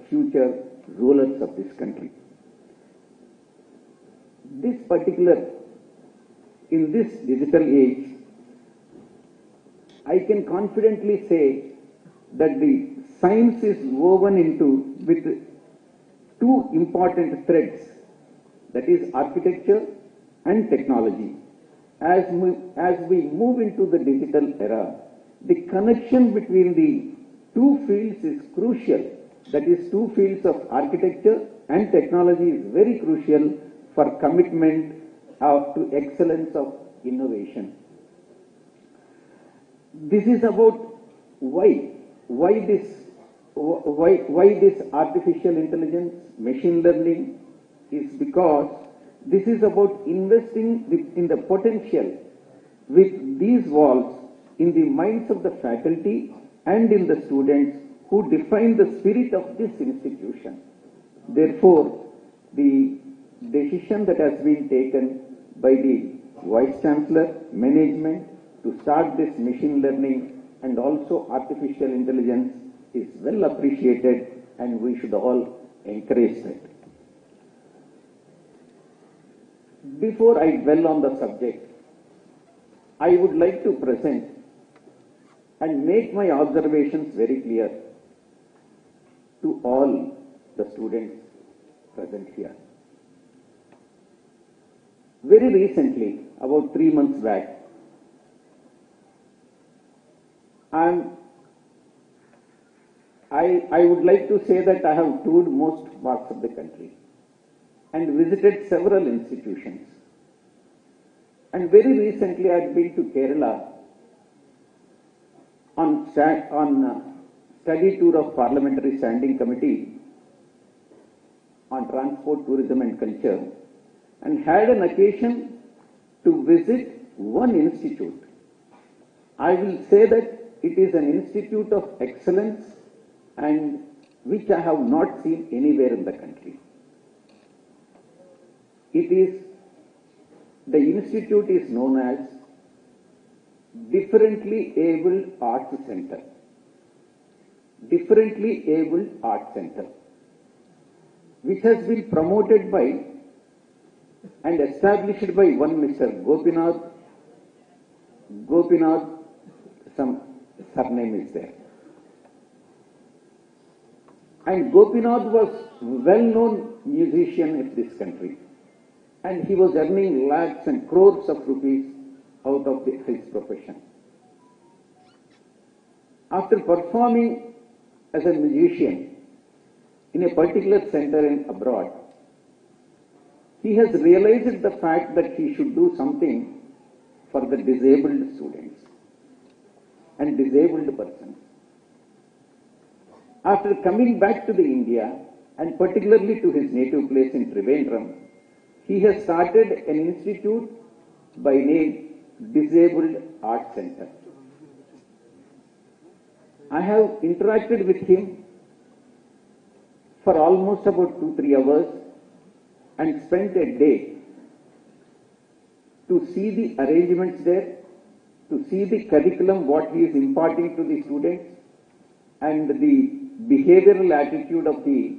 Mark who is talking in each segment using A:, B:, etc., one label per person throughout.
A: future rulers of this country. In this digital age, I can confidently say that the science is woven into with two important threads, that is architecture and technology. As we move into the digital era, the connection between the two fields is crucial. That is, two fields of architecture and technology is very crucial for commitment to excellence of innovation. This is about why this artificial intelligence, machine learning is because this is about investing in the potential with these walls in the minds of the faculty and in the students who define the spirit of this institution. Therefore, the decision that has been taken by the Vice Chancellor, management, to start this machine learning and also artificial intelligence is well appreciated, and we should all encourage that. Before I dwell on the subject, I would like to present and make my observations very clear to all the students present here. Very recently, about 3 months back, I would like to say that I have toured most parts of the country and visited several institutions. And very recently I had been to Kerala on study tour of Parliamentary Standing Committee on Transport, Tourism and Culture, and had an occasion to visit one institute. I will say that it is an institute of excellence and which I have not seen anywhere in the country. The institute is known as Differently Abled Arts Center. Differently Abled Arts Center, which has been promoted by and established by one Mr. Gopinath, some surname is there. And Gopinath was well-known musician of this country, and he was earning lakhs and crores of rupees out of his profession. After performing as a musician in a particular center in abroad, he has realized the fact that he should do something for the disabled students and disabled persons. After coming back to the India, and particularly to his native place in Trivandrum, he has started an institute by name Disabled Arts Center. I have interacted with him for almost about 2-3 hours and spent a day to see the arrangements there, to see the curriculum, what he is imparting to the students, and the behavioral attitude of the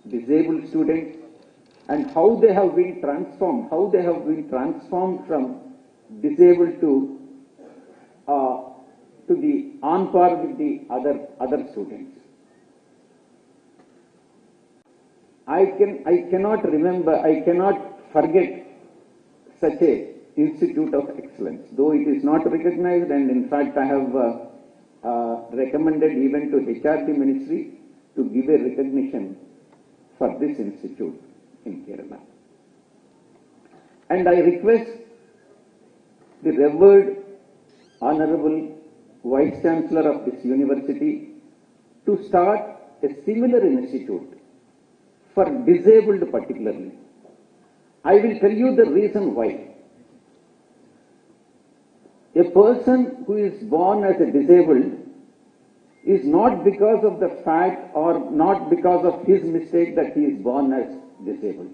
A: disabled students, and how they have been transformed, from disabled to the on par with the other students. I cannot forget such a institute of excellence, though it is not recognized, and in fact I have recommended even to HRD Ministry to give a recognition for this institute in Kerala. And I request the revered Honorable Vice Chancellor of this university to start a similar institute for disabled particularly. I will tell you the reason why. A person who is born as a disabled is not because of the fact or not because of his mistake that he is born as disabled.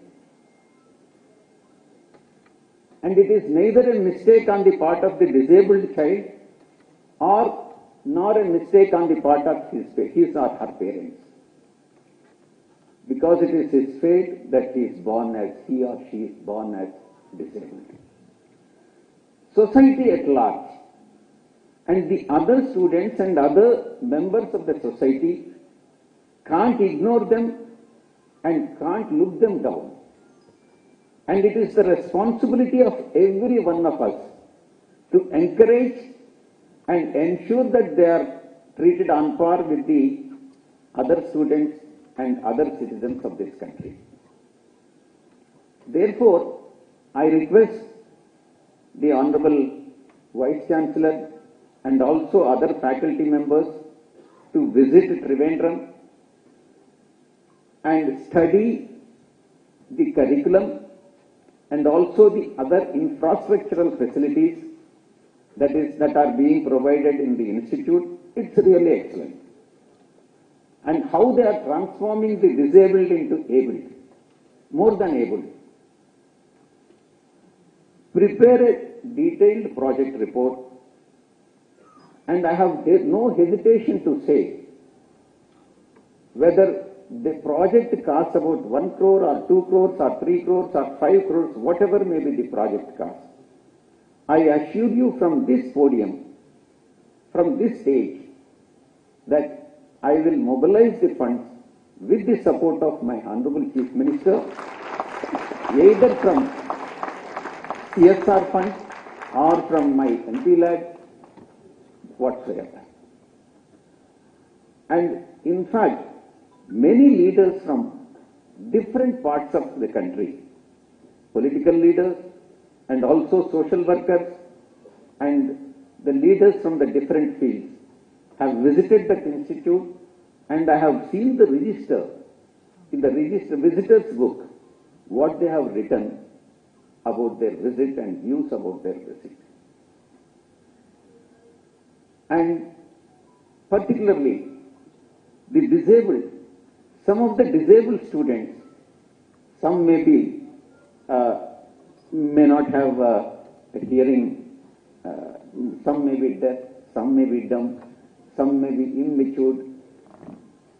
A: And it is neither a mistake on the part of the disabled child nor a mistake on the part of his or her parents. because it is his fate that he or she is born as disabled. Society at large and the other students and other members of the society can't ignore them and can't look them down. And it is the responsibility of every one of us to encourage and ensure that they are treated on par with the other students and other citizens of this country. Therefore, I request the Honorable Vice Chancellor and also other faculty members to visit Trivandrum and study the curriculum and also the other infrastructural facilities that are being provided in the institute. It's really excellent. And how they are transforming the disabled into able, more than able. Prepare a detailed project report, and I have no hesitation to say whether the project costs about 1 crore or 2 crores or 3 crores or 5 crores, whatever may be the project cost. I assure you from this podium, from this stage, that I will mobilize the funds with the support of my Honorable Chief Minister, either from CSR fund or from my MP lab, whatsoever. And in fact, many leaders from different parts of the country, political leaders and also social workers and the leaders from the different fields have visited that institute, and I have seen the register, in the visitors book, what they have written about their visit and views about their visit. And particularly the disabled, some of the disabled students, some may not have a hearing, some may be deaf, some may be dumb, some may be immature,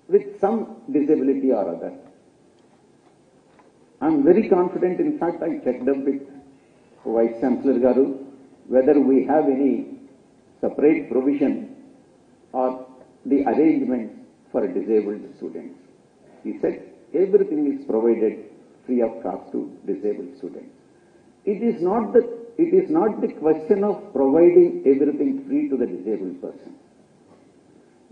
A: with some disability or other. I am very confident, in fact I checked up with Vice Chancellor Garu whether we have any separate provision or the arrangements for disabled students. He said everything is provided free of cost to disabled students. It is not the question of providing everything free to the disabled person.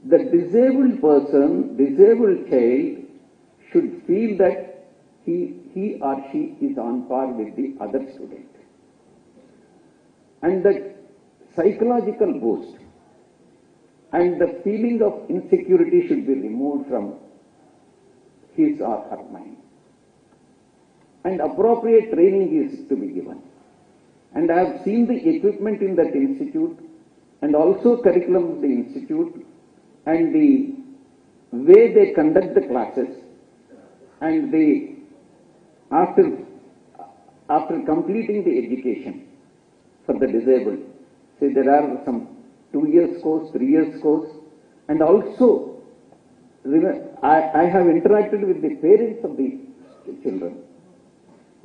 A: The disabled person, disabled child should feel that he or she is on par with the other student. And that psychological boost and the feeling of insecurity should be removed from his or her mind. And appropriate training is to be given. And I have seen the equipment in that institute and also curriculum of the institute and the way they conduct the classes, and after completing the education for the disabled, say there are some 2 years course, 3 years course, and also I have interacted with the parents of the children.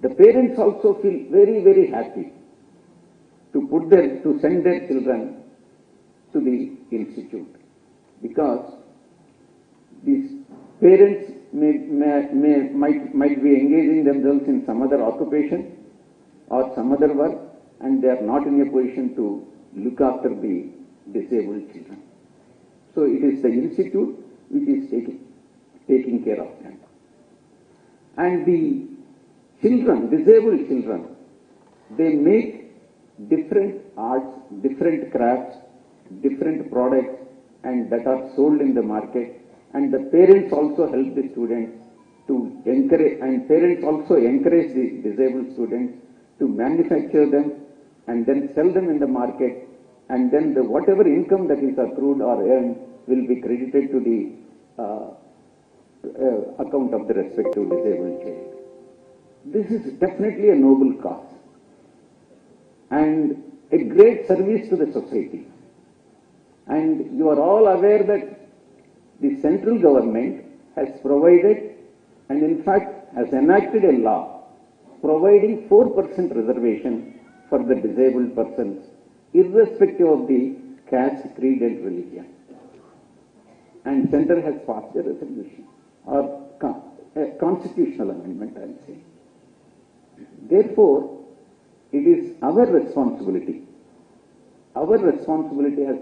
A: The parents also feel very, very happy to send their children to the institute, because these parents might be engaging themselves in some other occupation or some other work, and they are not in a position to look after the disabled children. So it is the institute which is taking care of them. And the children, disabled children, they make different arts, different crafts, different products, and that are sold in the market. And the parents also help the students to encourage, and parents also encourage the disabled students to manufacture them and then sell them in the market, and then whatever income that is accrued or earned will be credited to the account of the respective disabled child. This is definitely a noble cause and a great service to the society. And you are all aware that the central government has provided and in fact has enacted a law providing 4% reservation for the disabled persons, irrespective of the caste, creed and religion. And Centre has passed a resolution or a constitutional amendment, I will say. Therefore, it is our responsibility as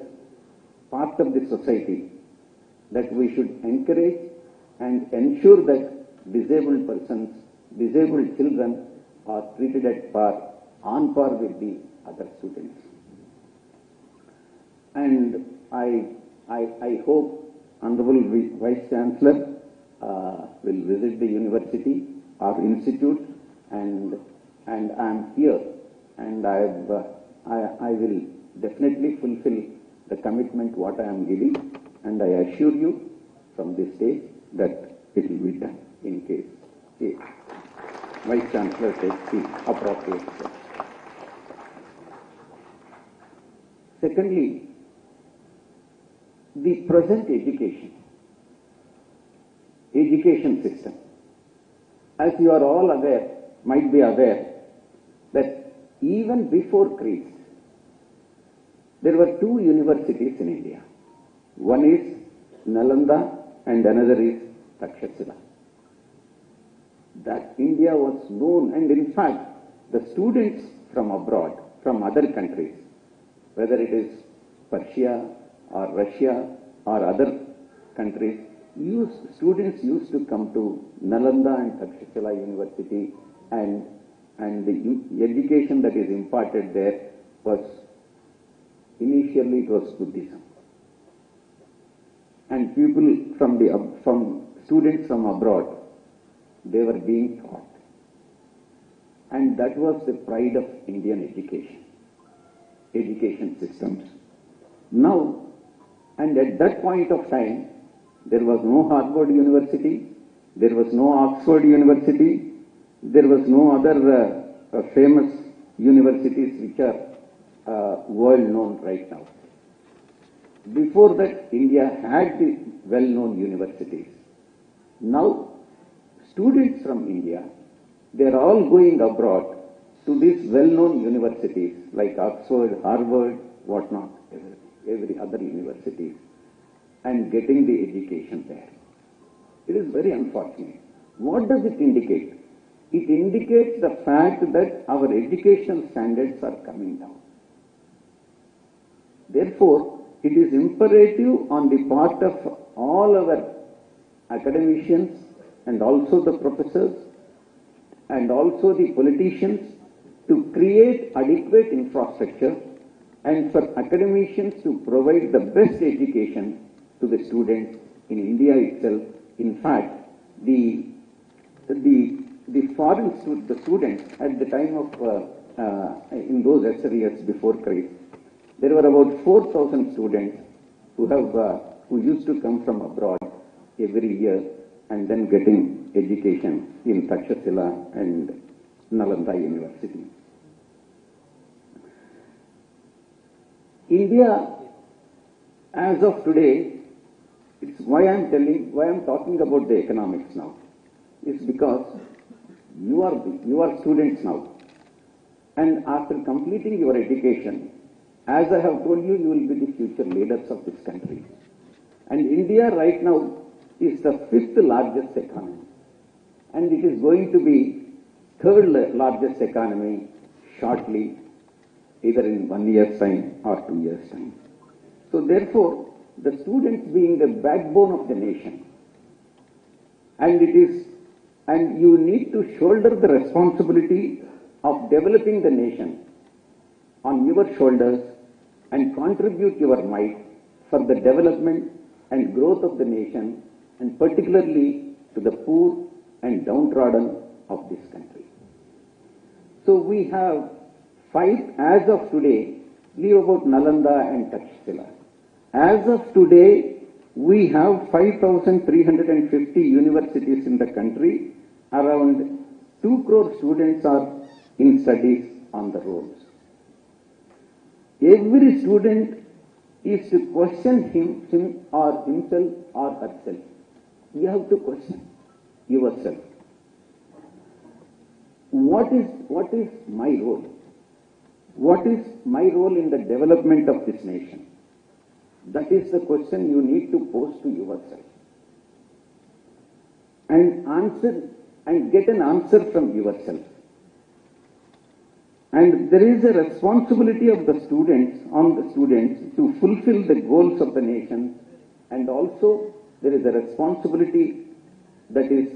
A: part of the society that we should encourage and ensure that disabled persons, disabled children are treated at par, on par with the other students. And I hope Honorable Vice Chancellor will visit the university or institute, and I am here, and I will definitely fulfill the commitment what I am giving, and I assure you from this stage that it will be done in case the Vice Chancellor takes the appropriate steps. Secondly, the present education system. As you are all aware, might be aware, that even before Christ, there were two universities in India. One is Nalanda and another is Takshashila. That India was known, and in fact, the students from abroad, from other countries, whether it is Persia or Russia or other countries, students used to come to Nalanda and Takshashila University, and the education that is imparted there was, initially it was Buddhism. And people from students from abroad, they were being taught. And that was the pride of Indian education systems. Now, and at that point of time, there was no Harvard University, there was no Oxford University, there was no other famous universities which are world known right now. Before that, India had the well-known universities. Now, students from India, they are all going abroad to these well-known universities like Oxford, Harvard, whatnot, every other universities, and getting the education there. It is very unfortunate. What does it indicate? It indicates the fact that our educational standards are coming down. Therefore, it is imperative on the part of all our academicians and also the professors and also the politicians to create adequate infrastructure and for academicians to provide the best education to the students in India itself. In fact, the foreign students at the time of, in those years before Christ, there were about 4,000 students who used to come from abroad every year and then getting education in Takshashila and Nalanda University. India, as of today, it's why I'm talking about the economics now, is because you are students now, and after completing your education, as I have told you, you will be the future leaders of this country. And India right now is the 5th largest economy, and it is going to be 3rd largest economy shortly, either in 1 year's time or 2 years' time. So therefore, the students being the backbone of the nation, and you need to shoulder the responsibility of developing the nation on your shoulders and contribute your might for the development and growth of the nation, and particularly to the poor and downtrodden of this country. So we have 5, as of today, leave about Nalanda and Takshashila. As of today, we have 5,350 universities in the country. Around 2 crore students are in studies on the rolls. Every student is to question him or himself or herself. You have to question. yourself. What is my role? What is my role in the development of this nation? That is the question you need to pose to yourself. And get an answer from yourself. And there is a responsibility of the students, on the students, to fulfill the goals of the nation, and also there is a responsibility that is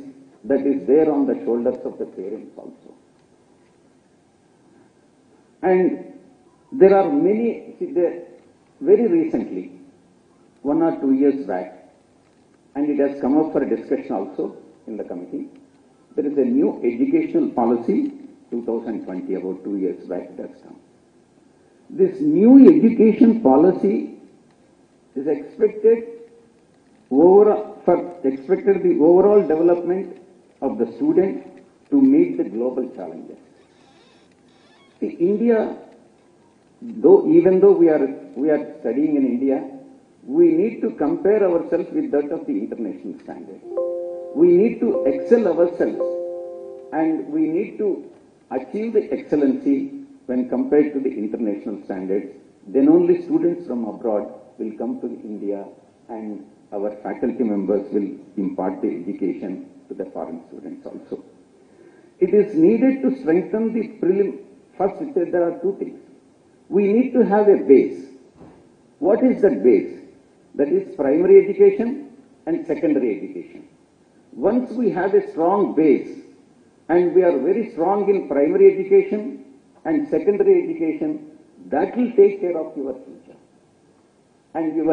A: there on the shoulders of the parents also. And there are many, very recently, 1 or 2 years back, and it has come up for discussion also in the committee, there is a new educational policy, 2020, about 2 years back it has come. This new education policy is expected the overall development of the student to meet the global challenges. See, India, even though we are studying in India, we need to compare ourselves with that of the international standards. We need to excel ourselves, and we need to achieve the excellency when compared to the international standards. Then only students from abroad will come to India, and our faculty members will impart the education to the foreign students also. It is needed to strengthen the prelim. First, there are two things. We need to have a base. What is that base? That is primary education and secondary education. Once we have a strong base, and we are very strong in primary education and secondary education, that will take care of your future. And your,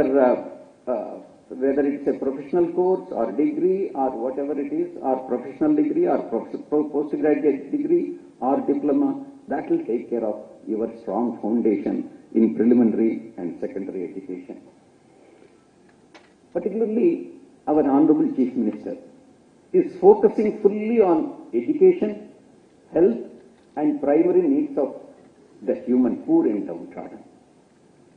A: whether it's a professional course or degree or whatever it is, or professional degree or postgraduate degree or diploma, that will take care of your strong foundation in preliminary and secondary education. Particularly, our Honorable Chief Minister is focusing fully on education, health, and primary needs of the human poor and downtrodden.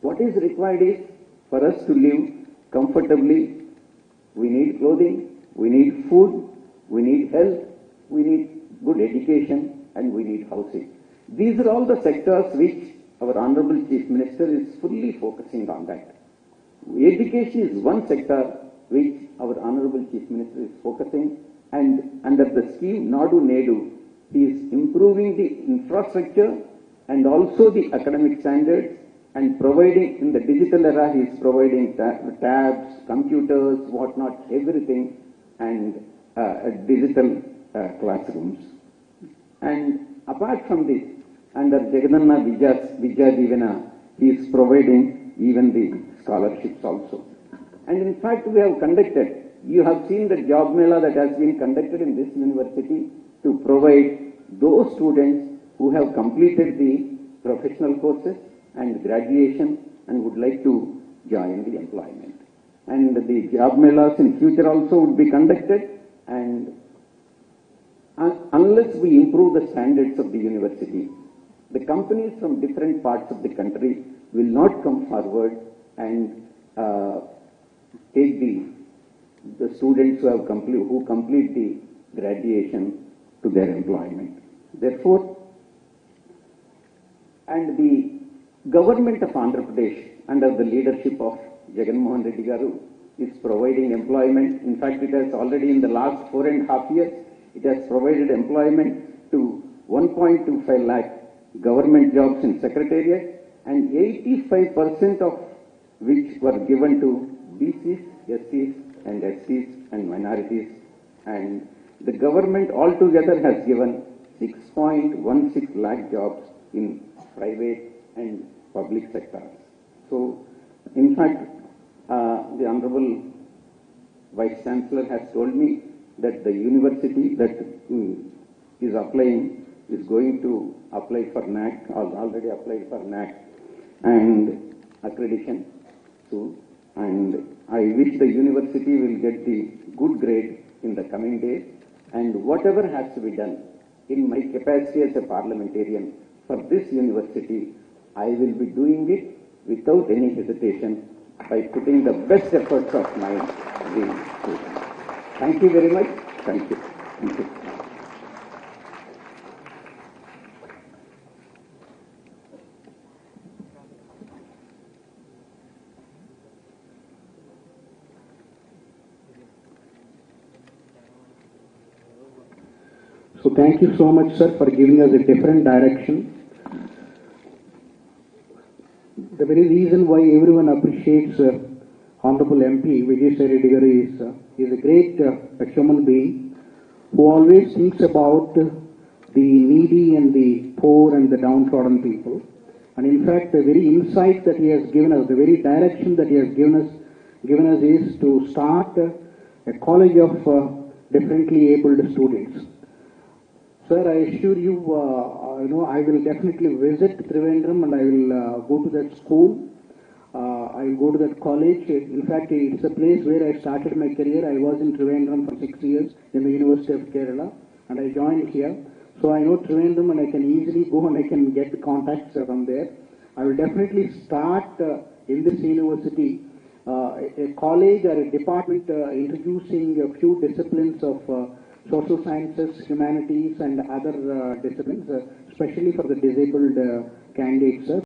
A: What is required is for us to live comfortably. We need clothing, we need food, we need health, we need good education, and we need housing. These are all the sectors which our Honorable Chief Minister is fully focusing on that. Education is one sector which our Honorable Chief Minister is focusing, and under the scheme Nadu Nedu, he is improving the infrastructure and also the academic standards, and providing, in the digital era, he is providing tabs, computers, whatnot, everything, and digital classrooms. And apart from this, under Jagadanna Vidyadivana, he is providing even the scholarships also. And in fact, we have conducted, you have seen the job mela that has been conducted in this university to provide those students who have completed the professional courses and graduation and would like to join the employment. And the job melas in future also would be conducted, and unless we improve the standards of the university, the companies from different parts of the country will not come forward and take the students who complete the graduation to their employment. Therefore, and the government of Andhra Pradesh, under the leadership of Jagannath Reddy Garu, is providing employment. In fact, it has already, in the last 4.5 years, it has provided employment to 1.25 lakh government jobs in secretariat, and 85% of which were given to BCs, SCs, and SCs and minorities. And the government altogether has given 6.16 lakh jobs in private and public sectors. So, in fact, the Honorable Vice Chancellor has told me that the university that is applying is going to apply for NAC, or already applied for NAC and accreditation soon. And I wish the university will get the good grade in the coming days, and whatever has to be done in my capacity as a parliamentarian for this university, I will be doing it without any hesitation by putting the best efforts of mine. Thank you very much. Thank you. Thank you.
B: So thank you so much, sir, for giving us a different direction. The very reason why everyone appreciates Honorable MP Vijayasai Reddy is a great human being who always thinks about the needy and the poor and the downtrodden people. And in fact, the very insight that he has given us, the very direction that he has given us is to start a college of differently abled students. Sir, I assure you, I will definitely visit Trivandrum and I will go to that school. I will go to that college. In fact, it's a place where I started my career. I was in Trivandrum for 6 years in the University of Kerala and I joined here. So I know Trivandrum and I can easily go and I can get the contacts from there. I will definitely start in this university a college or a department introducing a few disciplines of social sciences, humanities and other disciplines, especially for the disabled candidates.